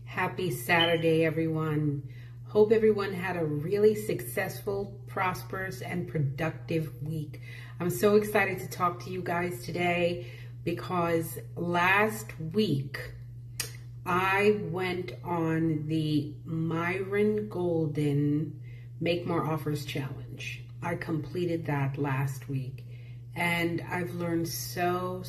Happy Saturday, everyone. Hope everyone had a really successful, prosperous, and productive week. I'm so excited to talk to you guys today because last week I went on the Myron Golden Make More Offers Challenge. I completed that last week and I've learned so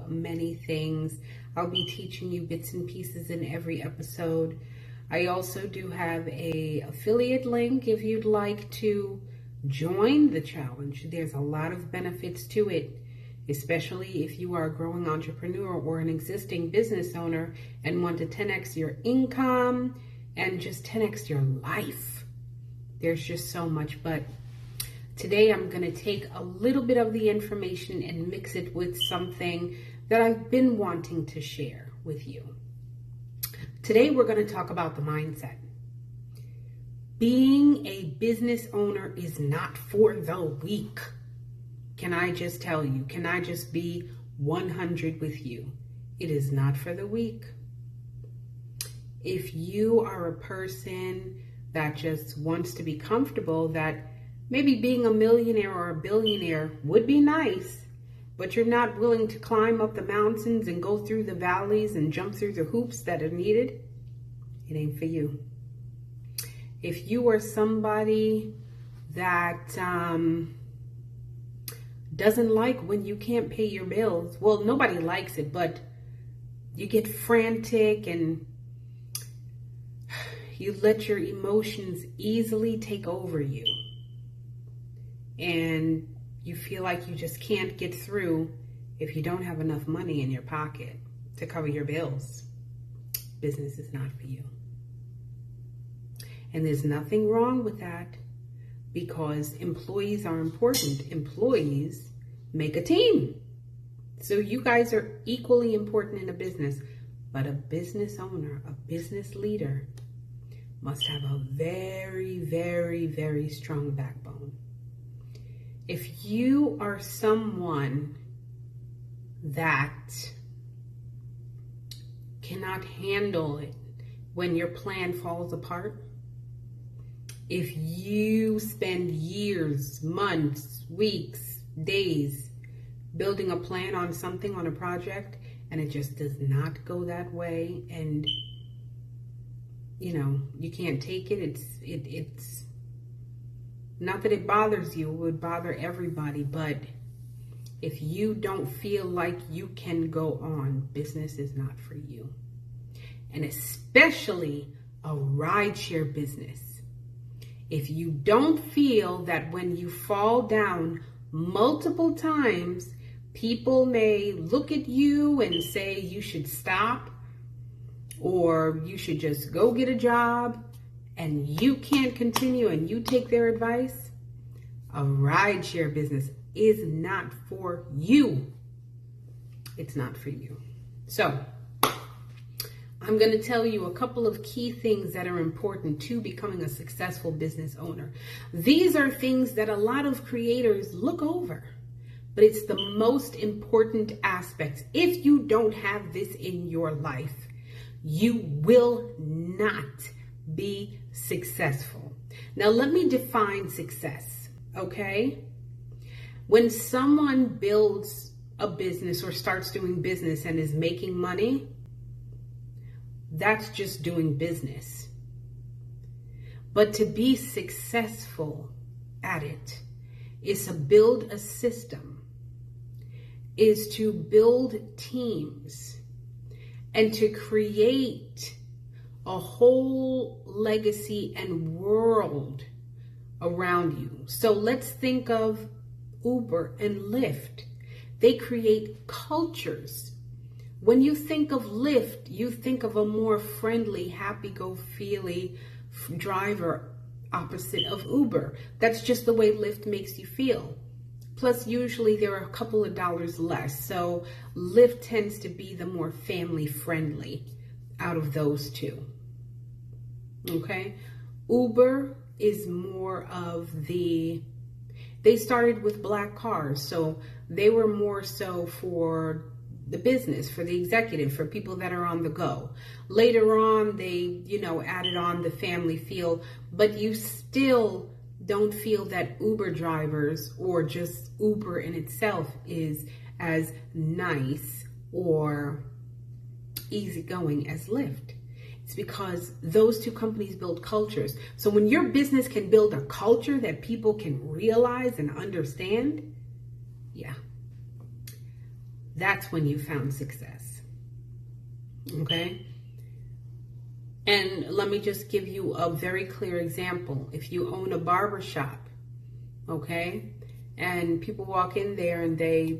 many things. I'll be teaching you bits and pieces in every episode. I also do have an affiliate link if you'd like to join the challenge. There's a lot of benefits to it, especially if you are a growing entrepreneur or an existing business owner and want to 10x your income and just 10x your life. There's just so much, but today I'm going to take a little bit of the information and mix it with something that I've been wanting to share with you. Today we're going to talk about the mindset. Being a business owner is not for the weak. Can I just tell you? Can I just be 100 with you? It is not for the weak. If you are a person that just wants to be comfortable, that maybe being a millionaire or a billionaire would be nice, but you're not willing to climb up the mountains and go through the valleys and jump through the hoops that are needed, it ain't for you. If you are somebody that doesn't like when you can't pay your bills, well, nobody likes it, but you get frantic and you let your emotions easily take over you. And you feel like you just can't get through if you don't have enough money in your pocket to cover your bills. Business is not for you. And there's nothing wrong with that because employees are important. Employees make a team. So you guys are equally important in a business, but a business owner, a business leader must have a very strong backbone. If you are someone that cannot handle it when your plan falls apart, if you spend years, months, weeks, days building a plan on something, on a project, and it just does not go that way, and you can't take it, it's not that it bothers you, it would bother everybody, but if you don't feel like you can go on, business is not for you. And especially a rideshare business. If you don't feel that when you fall down multiple times, people may look at you and say you should stop or you should just go get a job, and you can't continue and you take their advice, a rideshare business is not for you. It's not for you. So I'm going to tell you a couple of key things that are important to becoming a successful business owner. These are things that a lot of creators look over, but it's the most important aspects. If you don't have this in your life, you will not be successful. Now, let me define success, okay? When someone builds a business or starts doing business and is making money, that's just doing business. But to be successful at it is to build a system, is to build teams, and to create a whole legacy and world around you. So let's think of Uber and Lyft. They create cultures. When you think of Lyft, you think of a more friendly, happy-go-feely driver opposite of Uber. That's just the way Lyft makes you feel. Plus, usually there are a couple of dollars less. So Lyft tends to be the more family-friendly out of those two. Okay, Uber is more of they started with black cars, so they were more so for the business, for the executive, for people that are on the go. Later on, they, added on the family feel, but you still don't feel that Uber drivers or just Uber in itself is as nice or easygoing as Lyft. It's because those two companies build cultures. So when your business can build a culture that people can realize and understand, yeah, that's when you found success. Okay? And let me just give you a very clear example. If you own a barber shop, okay, and people walk in there and they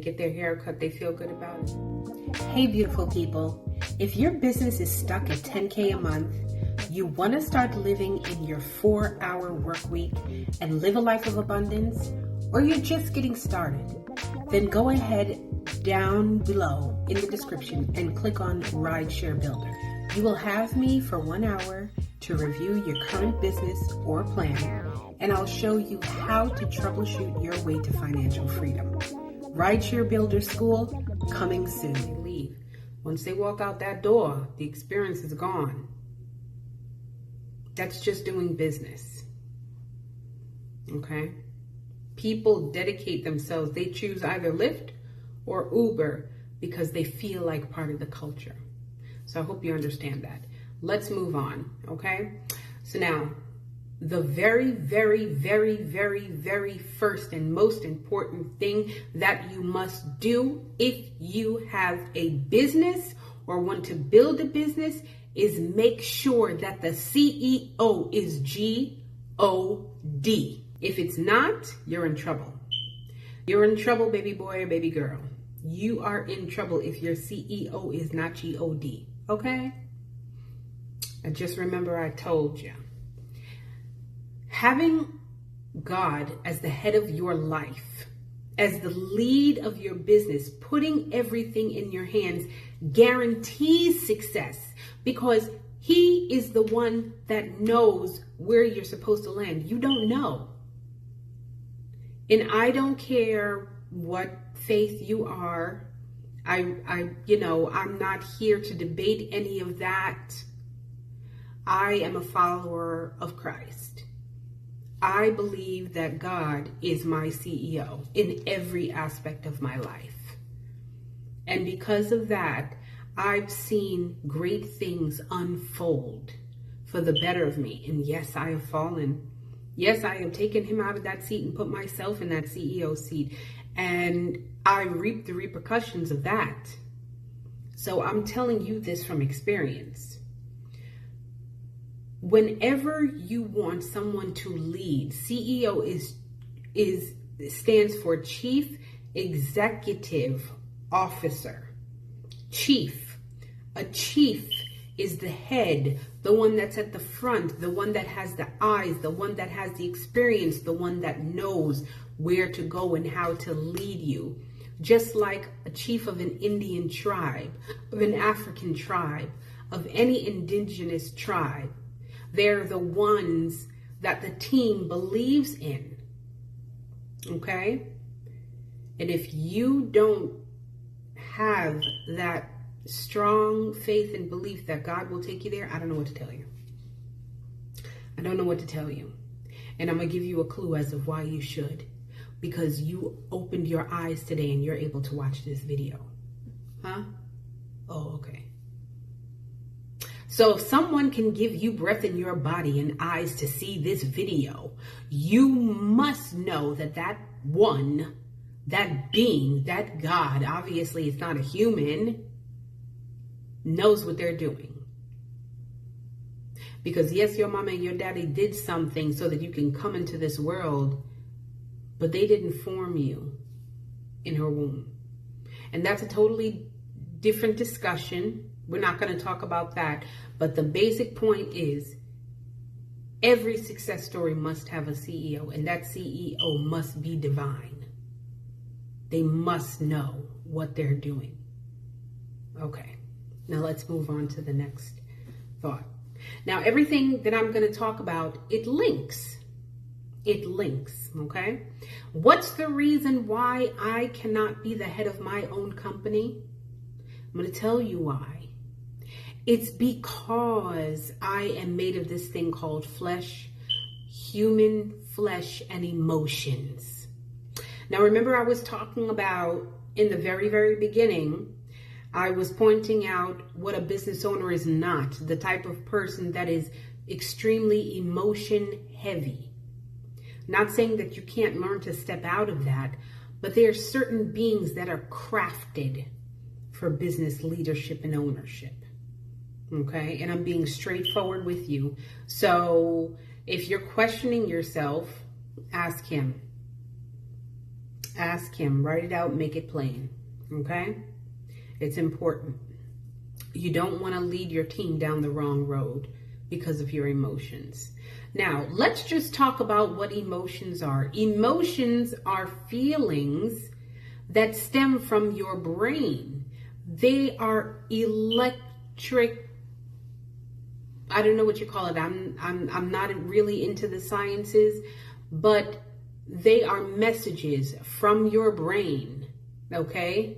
get their hair cut, they feel good about it. Hey, beautiful people. If your business is stuck at $10K a month, you want to start living in your 4-hour work week and live a life of abundance, or you're just getting started, then go ahead down below in the description and click on Rideshare Builder. You will have me for 1 hour to review your current business or plan, and I'll show you how to troubleshoot your way to financial freedom. Rideshare Builder School coming soon. Leave. Once they walk out that door, the experience is gone. That's just doing business. Okay? People dedicate themselves. They choose either Lyft or Uber because they feel like part of the culture. So I hope you understand that. Let's move on, okay? So now, the very, very, very, very, very first and most important thing that you must do if you have a business or want to build a business is make sure that the CEO is G-O-D. If it's not, you're in trouble. You're in trouble, baby boy or baby girl. You are in trouble if your CEO is not G-O-D, okay? And just remember I told you. Having God as the head of your life, as the lead of your business, putting everything in your hands guarantees success because He is the one that knows where you're supposed to land. You don't know. And I don't care what faith you are. I'm not here to debate any of that. I am a follower of Christ. I believe that God is my CEO in every aspect of my life. And because of that, I've seen great things unfold for the better of me. And yes, I have fallen. Yes, I have taken Him out of that seat and put myself in that CEO seat. And I reap the repercussions of that. So I'm telling you this from experience. Whenever you want someone to lead, CEO stands for Chief Executive Officer. Chief. A chief is the head, the one that's at the front, the one that has the eyes, the one that has the experience, the one that knows where to go and how to lead you. Just like a chief of an Indian tribe, of an African tribe, of any indigenous tribe. They're the ones that the team believes in. Okay? And if you don't have that strong faith and belief that God will take you there, I don't know what to tell you. I don't know what to tell you. And I'm going to give you a clue as of why you should. Because you opened your eyes today and you're able to watch this video. Huh? Oh, okay. So if someone can give you breath in your body and eyes to see this video, you must know that that one, that being, that God, obviously it's not a human, knows what they're doing. Because yes, your mama and your daddy did something so that you can come into this world, but they didn't form you in her womb. And that's a totally different discussion. We're not going to talk about that. But the basic point is every success story must have a CEO, and that CEO must be divine. They must know what they're doing. Okay, now let's move on to the next thought. Now, everything that I'm going to talk about, it links. It links, okay? What's the reason why I cannot be the head of my own company? I'm going to tell you why. It's because I am made of this thing called flesh, human flesh and emotions. Now, remember I was talking about in the very, very beginning, I was pointing out what a business owner is not, the type of person that is extremely emotion heavy. Not saying that you can't learn to step out of that, but there are certain beings that are crafted for business leadership and ownership. Okay, and I'm being straightforward with you. So if you're questioning yourself, ask him. Ask him, write it out, make it plain. Okay, it's important. You don't want to lead your team down the wrong road because of your emotions. Now, let's just talk about what emotions are. Emotions are feelings that stem from your brain. They are electric, I don't know what you call it. I'm not really into the sciences, but they are messages from your brain, okay,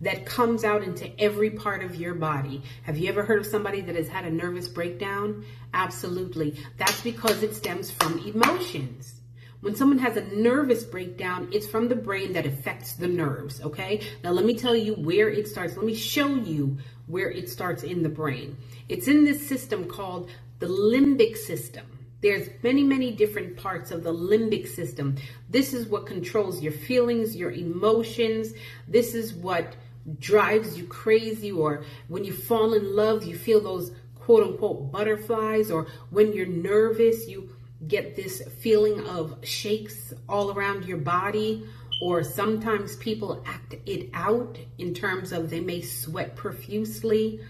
that comes out into every part of your body. Have you ever heard of somebody that has had a nervous breakdown? Absolutely. That's because it stems from emotions. When someone has a nervous breakdown, it's from the brain that affects the nerves, okay? Now, let me tell you where it starts. Let me show you where it starts in the brain. It's in this system called the limbic system. There's many, many different parts of the limbic system. This is what controls your feelings, your emotions. This is what drives you crazy, or when you fall in love, you feel those quote unquote butterflies, or when you're nervous, you get this feeling of shakes all around your body, or sometimes people act it out in terms of they may sweat profusely,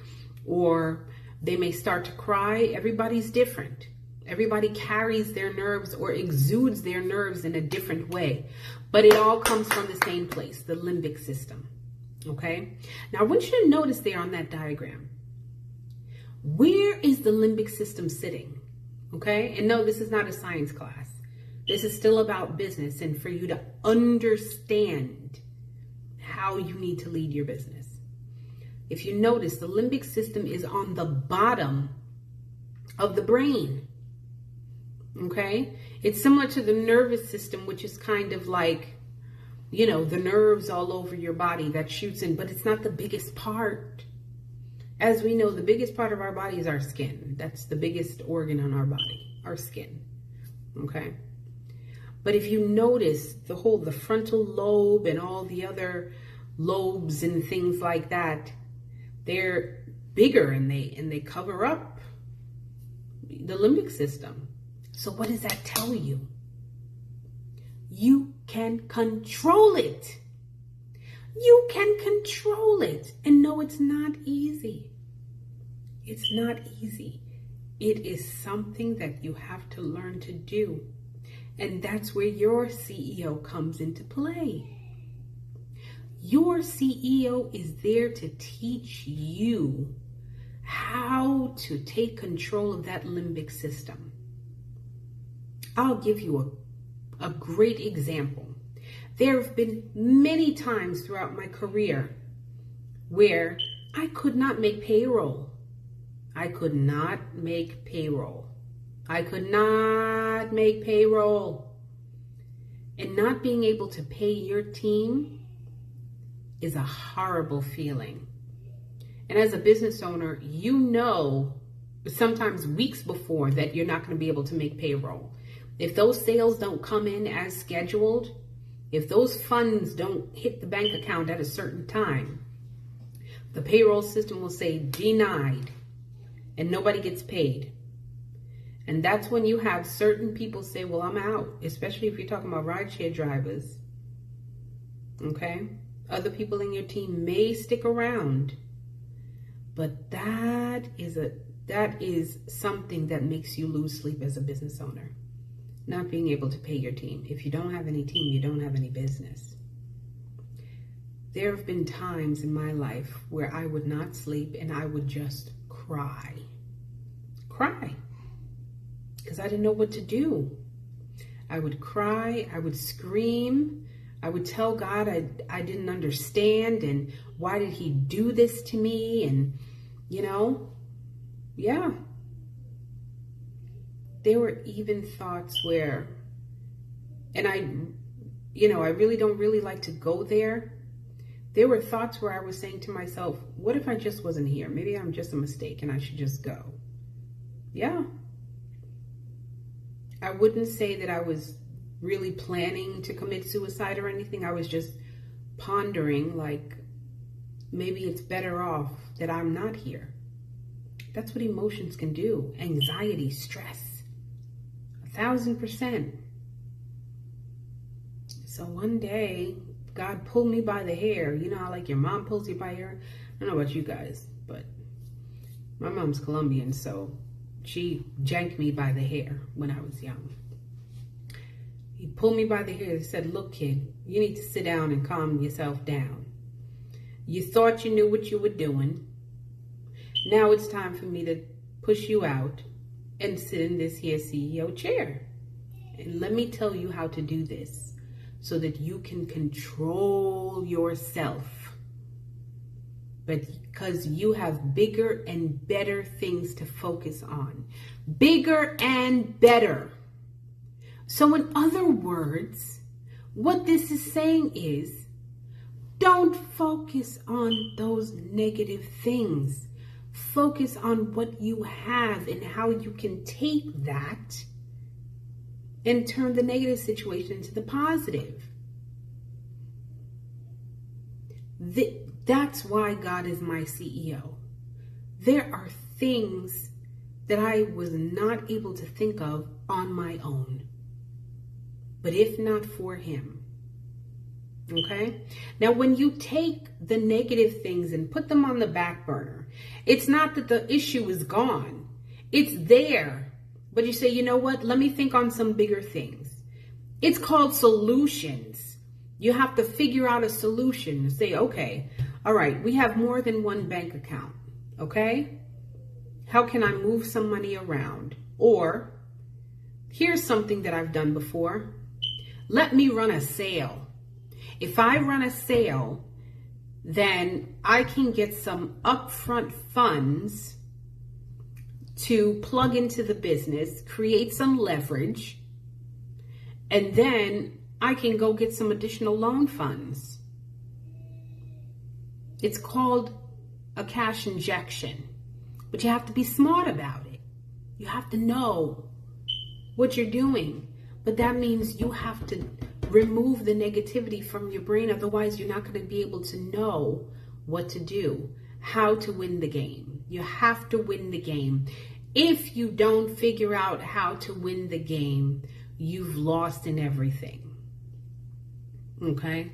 or they may start to cry. Everybody's different. Everybody carries their nerves or exudes their nerves in a different way, but it all comes from the same place, the limbic system. Okay. Now I want you to notice there on that diagram, where is the limbic system sitting? Okay. And no, this is not a science class. This is still about business and for you to understand how you need to lead your business. If you notice, the limbic system is on the bottom of the brain. Okay. It's similar to the nervous system, which is kind of like, you know, the nerves all over your body that shoots in, but it's not the biggest part. As we know, the biggest part of our body is our skin. That's the biggest organ on our body, our skin. Okay. But if you notice the frontal lobe and all the other lobes and things like that, they're bigger and they cover up the limbic system. So what does that tell you? You can control it. You can control it. And no, it's not easy. It's not easy. It is something that you have to learn to do. And that's where your CEO comes into play. Your CEO is there to teach you how to take control of that limbic system. I'll give you a great example. There have been many times throughout my career where I could not make payroll. I could not make payroll. I could not make payroll. And not being able to pay your team is a horrible feeling. And as a business owner, you know sometimes weeks before that you're not going to be able to make payroll. If those sales don't come in as scheduled, if those funds don't hit the bank account at a certain time, the payroll system will say denied and nobody gets paid. And that's when you have certain people say, well, I'm out, especially if you're talking about rideshare drivers. Okay? Other people in your team may stick around, but that is something that makes you lose sleep as a business owner. Not being able to pay your team. If you don't have any team, you don't have any business. There have been times in my life where I would not sleep and I would just cry. Because I didn't know what to do. I would cry. I would scream. I would tell God I didn't understand, and why did he do this to me? And, yeah. There were even thoughts where, and I really don't really like to go there. There were thoughts where I was saying to myself, what if I just wasn't here? Maybe I'm just a mistake and I should just go. Yeah. I wouldn't say that I was really planning to commit suicide or anything. I was just pondering, like, maybe it's better off that I'm not here. That's what emotions can do. Anxiety, stress, 1,000%. So one day, God pulled me by the hair. You know how like your mom pulls you by your hair? I don't know about you guys, but my mom's Colombian, so she janked me by the hair when I was young. He pulled me by the hair and said, look, kid, you need to sit down and calm yourself down. You thought you knew what you were doing. Now it's time for me to push you out and sit in this here CEO chair. And let me tell you how to do this so that you can control yourself. But because you have bigger and better things to focus on. Bigger and better. So in other words, what this is saying is, don't focus on those negative things. Focus on what you have and how you can take that and turn the negative situation into the positive. That's why God is my CEO. There are things that I was not able to think of on my own. But if not for him. Okay? Now, when you take the negative things and put them on the back burner, it's not that the issue is gone. It's there. But you say, you know what? Let me think on some bigger things. It's called solutions. You have to figure out a solution and say, okay, all right, we have more than one bank account. Okay? How can I move some money around? Or here's something that I've done before. Let me run a sale. If I run a sale, then I can get some upfront funds to plug into the business, create some leverage, and then I can go get some additional loan funds. It's called a cash injection, but you have to be smart about it. You have to know what you're doing. But that means you have to remove the negativity from your brain. Otherwise, you're not going to be able to know what to do, how to win the game. You have to win the game. If you don't figure out how to win the game, you've lost in everything. Okay?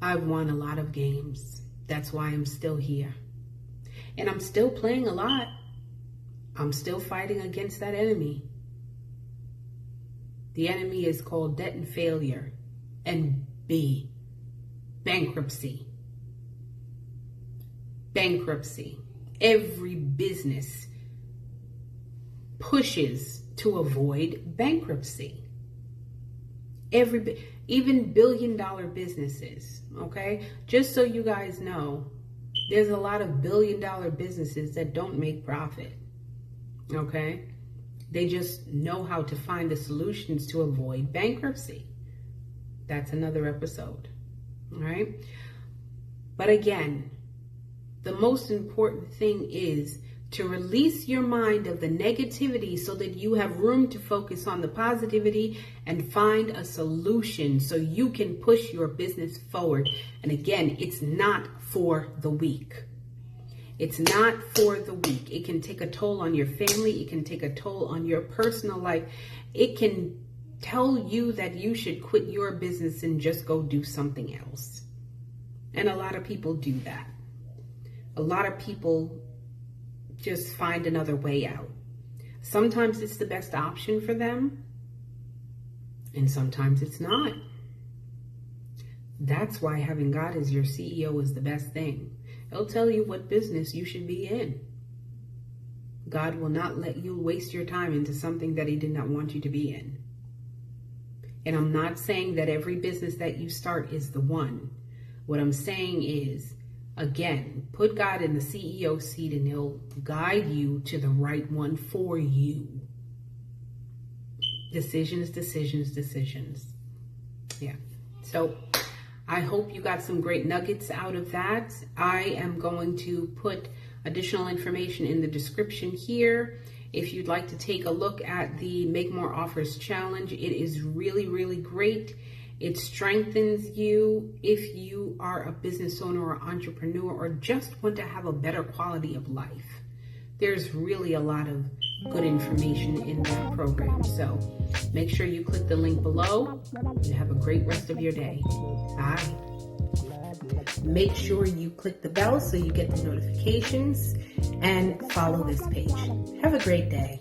I've won a lot of games. That's why I'm still here. And I'm still playing a lot. I'm still fighting against that enemy. The enemy is called debt and failure, and B, bankruptcy. Bankruptcy. Every business pushes to avoid bankruptcy. Even billion-dollar businesses, okay? Just so you guys know, there's a lot of billion-dollar businesses that don't make profit, okay? They just know how to find the solutions to avoid bankruptcy. That's another episode. All right. But again, the most important thing is to release your mind of the negativity so that you have room to focus on the positivity and find a solution so you can push your business forward. And again, it's not for the weak. It's not for the weak. It can take a toll on your family. It can take a toll on your personal life. It can tell you that you should quit your business and just go do something else. And a lot of people do that. A lot of people just find another way out. Sometimes it's the best option for them, and sometimes it's not. That's why having God as your CEO is the best thing. It'll tell you what business you should be in. God will not let you waste your time into something that he did not want you to be in. And I'm not saying that every business that you start is the one. What I'm saying is, again, put God in the CEO seat and he'll guide you to the right one for you. Decisions, decisions, decisions. Yeah. So I hope you got some great nuggets out of that. I am going to put additional information in the description here. If you'd like to take a look at the Make More Offers Challenge, it is really, really great. It strengthens you if you are a business owner or entrepreneur or just want to have a better quality of life. There's really a lot of good information in that program. So make sure you click the link below and have a great rest of your day. Bye. Make sure you click the bell so you get the notifications and follow this page. Have a great day.